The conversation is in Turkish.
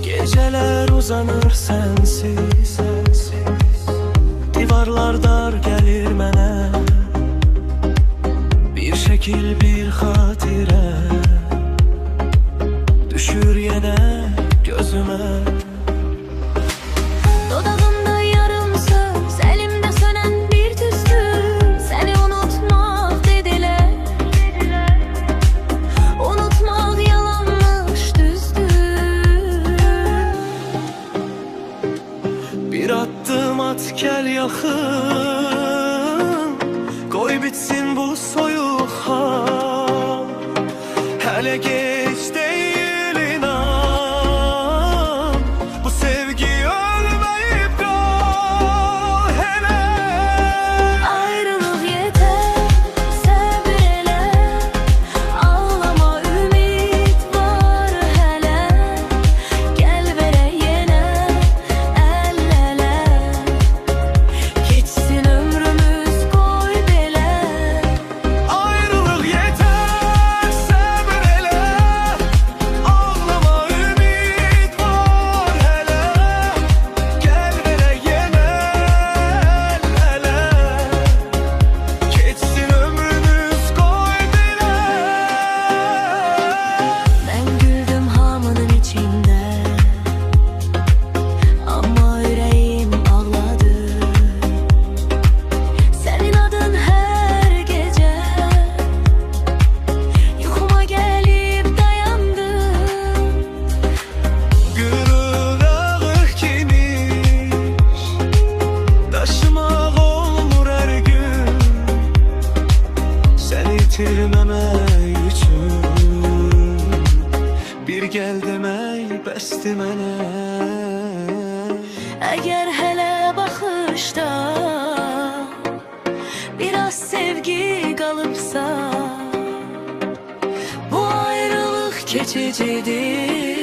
Geceler uzanır sensiz, divarlar dar gelir mənə, bir şekil bir xatirə düşür yenə gözümə. Dodağımda yarım söz, elimde sönen bir tüstü. Seni unutmak dediler, unutmak yalanmış düzdür. Bir adım at gel yaxın, koy bitsin bu soyuq hal. Hələ geç değil inan, bu sevgi ölmeyip kal hele. Ayrılık yeter, sabır elə. Ağlama, ümit var hələ. Gəl verək yenə əl ələ. Keçsin ömrümüz qoy belə. Ayrılık yeter, sabır elə. Ağlama, ümit var hele. Gel verək yenə el ele. Keçsin ömrümüz qoy belə. Ben güldüm hamının içinde, ama yüreğim ağladı. Senin adın her gece yuxuma gelip dayandı. Gürül ağır kimiş, taşımaq olmur her gün. Seni itirmemek üçün bir gel demək bəsdir mənə. Eğer hele bakışta biraz sevgi kalıpsa, bu ayrılık geçicidir.